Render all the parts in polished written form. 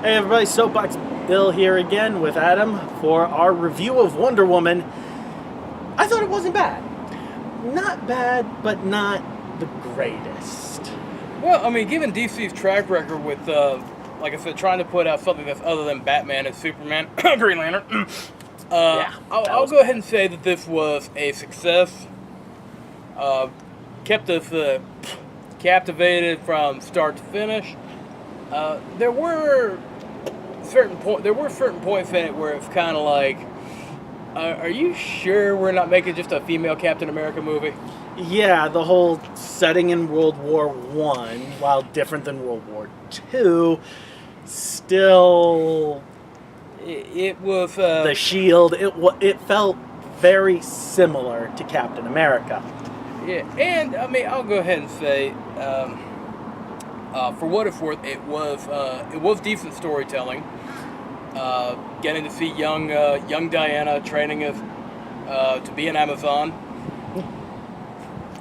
Hey everybody, Soapbox Bill here again with Adam for our review of Wonder Woman. I thought it wasn't bad. Not bad, but not the greatest. Well, I mean, given DC's track record with, like I said, trying to put out something that's other than Batman and Superman, Green Lantern, I'll go ahead and say that this was a success. Kept us captivated from start to finish. There were certain points in it where it's kind of like, are you sure we're not making just a female Captain America movie? Yeah, the whole setting in World War I, while different than World War II, still it was the Shield. It felt very similar to Captain America. Yeah, and I mean, I'll go ahead and say, for what it's worth, it was decent storytelling. Getting to see young Diana training to be an Amazon,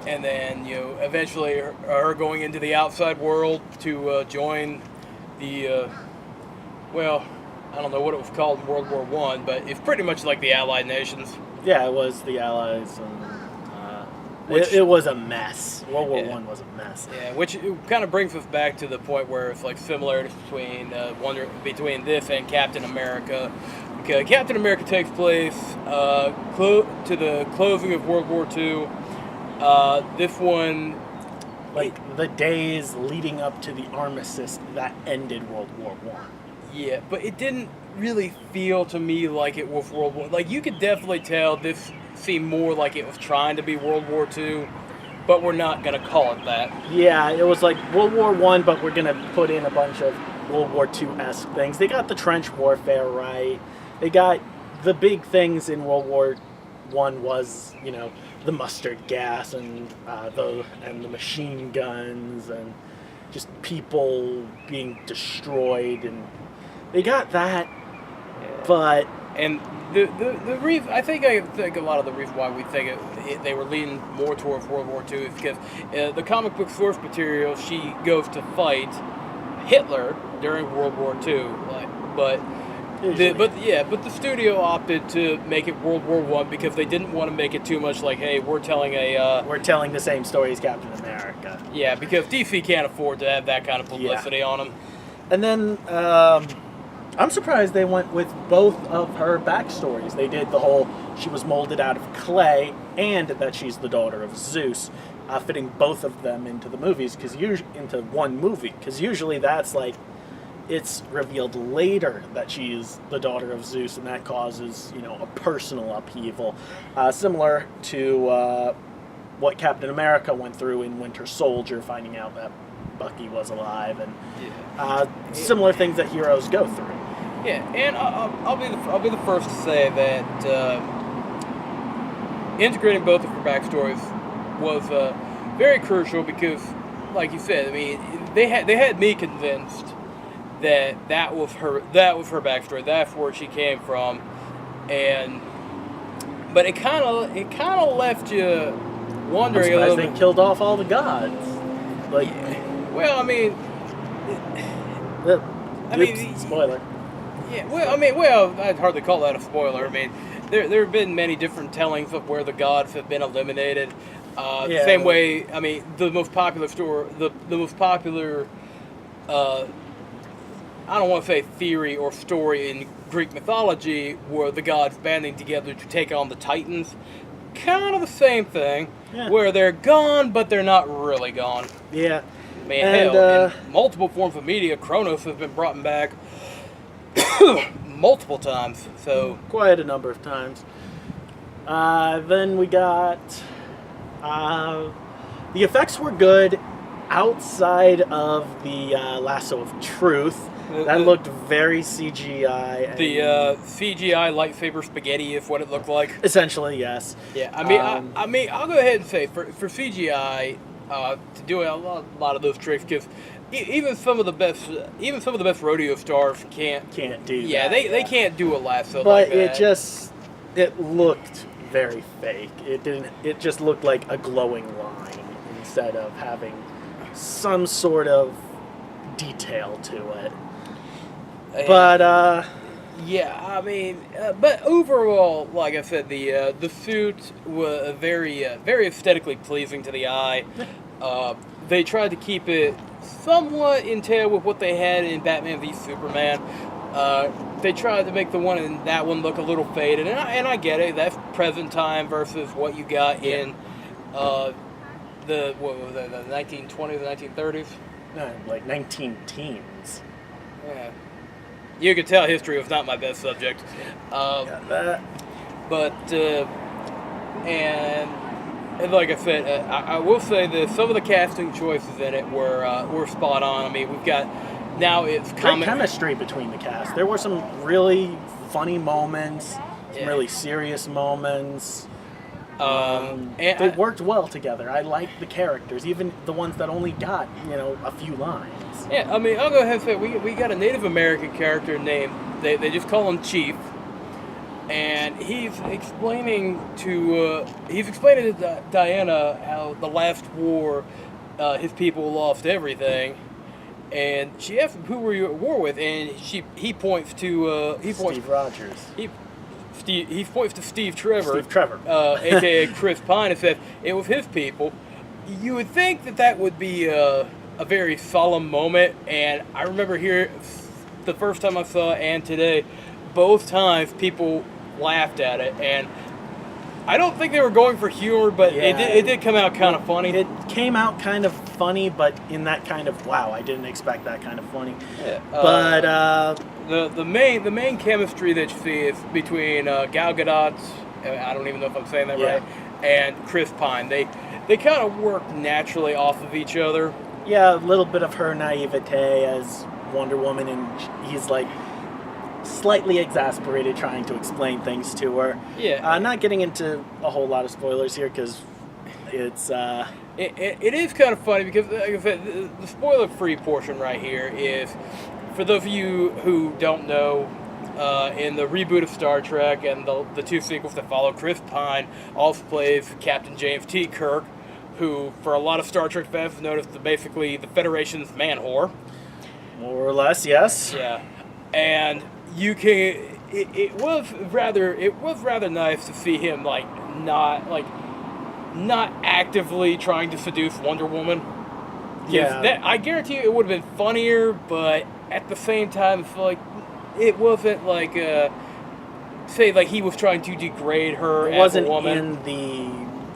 and then eventually her going into the outside world to join the well, I don't know what it was called in World War I, but it's pretty much like the Allied nations. Yeah, it was the Allies. It was a mess. World War I was a mess. Yeah, which kind of brings us back to the point where it's like similarities between this and Captain America. Because Captain America takes place to the closing of World War II. This one, like the days leading up to the armistice that ended World War I. Yeah, but it didn't really feel to me like it was World War. Like you could definitely tell this seemed more like it was trying to be World War II, but we're not going to call it that. Yeah, it was like World War I, but we're going to put in a bunch of World War II-esque things. They got the trench warfare right. They got the big things in World War I was, the mustard gas and the machine guns and just people being destroyed, and they got that, but... And the reason I think a lot of the reason why we think they were leaning more towards World War II is because the comic book source material, she goes to fight Hitler during World War II, but the studio opted to make it World War I because they didn't want to make it too much like, hey, we're telling the same story as Captain America. Yeah, because DC can't afford to have that kind of publicity on them. And then I'm surprised they went with both of her backstories. They did the whole she was molded out of clay and that she's the daughter of Zeus, fitting both of them into the movies into one movie. Because usually that's like it's revealed later that she's the daughter of Zeus, and that causes a personal upheaval, similar to what Captain America went through in Winter Soldier, finding out that Bucky was alive, and similar things that heroes go through. Yeah, and I'll be the first to say that integrating both of her backstories was very crucial because, like you said, I mean, they had me convinced that was her backstory. That's where she came from, but it kind of left you wondering a little bit. They killed off all the gods. Like, well, I mean, spoiler. Yeah, well, I'd hardly call that a spoiler. I mean, there have been many different tellings of where the gods have been eliminated. Same way, I mean, the most popular story, the most popular, I don't want to say theory or story in Greek mythology were the gods banding together to take on the Titans. Kind of the same thing, where they're gone, but they're not really gone. Yeah. I mean, hell, in multiple forms of media, Kronos has been brought back multiple times. So quite a number of times. Then we got the effects were good outside of the lasso of truth. That looked very CGI. The CGI lightsaber spaghetti is what it looked like. Essentially, yes. Yeah, I mean, I'll go ahead and say for CGI to do a lot of those tricks, because even some of the best rodeo stars can't do. Yeah, that. They can't do a lasso. But like that. it looked very fake. It just looked like a glowing line instead of having some sort of detail to it. But yeah, I mean, but overall, like I said, the suit was very aesthetically pleasing to the eye. They tried to keep it somewhat in tail with what they had in Batman v Superman. They tried to make the one in that one look a little faded, and I get it. That's present time versus what you got in the 1920s, the 1930s. no, like 19 teens. Yeah. You could tell history was not my best subject. But, and like I said, I will say that some of the casting choices in it were spot on. I mean, we've got, now it's Great chemistry between the cast. There were some really funny moments, some really serious moments. And they worked well together. I liked the characters, even the ones that only got, a few lines. Yeah, I mean, I'll go ahead and say we got a Native American character named, they just call him Chief, and he's explaining to Diana how the last war, his people lost everything, and she asks him, who were you at war with, and he points to Steve Rogers. He points to Steve Trevor, aka Chris Pine, and says it was his people. You would think that would be a very solemn moment, and I remember here the first time I saw it and today, both times people laughed at it, and I don't think they were going for humor, but it did come out kind of funny. It came out kind of funny, but in that kind of, wow, I didn't expect that kind of funny. Yeah. But the main chemistry that you see is between Gal Gadot, I don't even know if I'm saying that right, and Chris Pine. They kind of work naturally off of each other. Yeah, a little bit of her naivete as Wonder Woman, and he's like slightly exasperated trying to explain things to her. Yeah. Not getting into a whole lot of spoilers here because it's... It is kind of funny because, like I said, the spoiler-free portion right here is, for those of you who don't know, in the reboot of Star Trek and the two sequels that follow, Chris Pine also plays Captain James T. Kirk, who, for a lot of Star Trek fans, noticed basically the Federation's man-whore. More or less, yes. Yeah, and you can. It was rather nice to see him not actively trying to seduce Wonder Woman. Yeah, I guarantee you it would have been funnier, but at the same time, it's like it wasn't like say like he was trying to degrade her as a woman.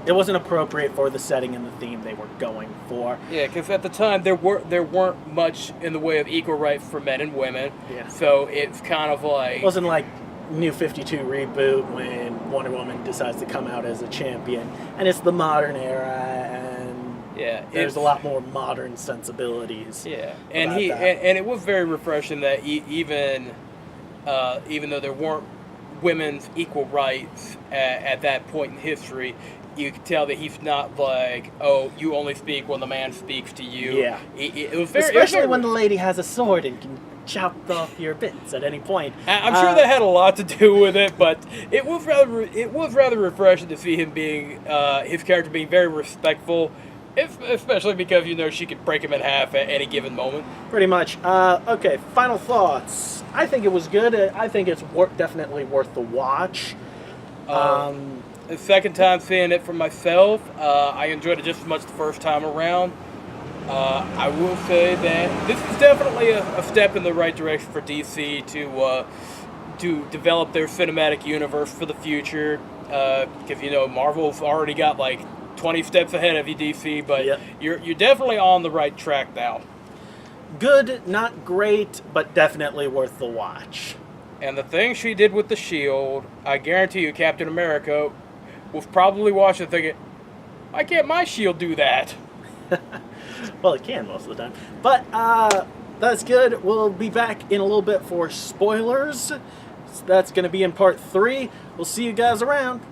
It wasn't appropriate for the setting and the theme they were going for. Yeah, because at the time there weren't much in the way of equal rights for men and women. Yeah. So it's kind of like... It wasn't like New 52 reboot when Wonder Woman decides to come out as a champion. And it's the modern era, and there's a lot more modern sensibilities. Yeah, and and it was very refreshing that even though there weren't women's equal rights at that point in history, you could tell that he's not like, oh, you only speak when the man speaks to you. Yeah. It was very... Especially when the lady has a sword and can chop off your bits at any point. I'm sure that had a lot to do with it, but it was rather refreshing to see him being, his character being very respectful, especially because, she could break him in half at any given moment. Pretty much. Okay, final thoughts. I think it was good. I think it's definitely worth the watch. The second time seeing it for myself, I enjoyed it just as much the first time around. I will say that this is definitely a step in the right direction for DC to develop their cinematic universe for the future. Because Marvel's already got like 20 steps ahead of you, DC, but you're definitely on the right track now. Good, not great, but definitely worth the watch. And the thing she did with the shield, I guarantee you, Captain America was probably watching thinking, why can't my shield do that? Well, it can most of the time. But that's good. We'll be back in a little bit for spoilers. That's going to be in part 3. We'll see you guys around.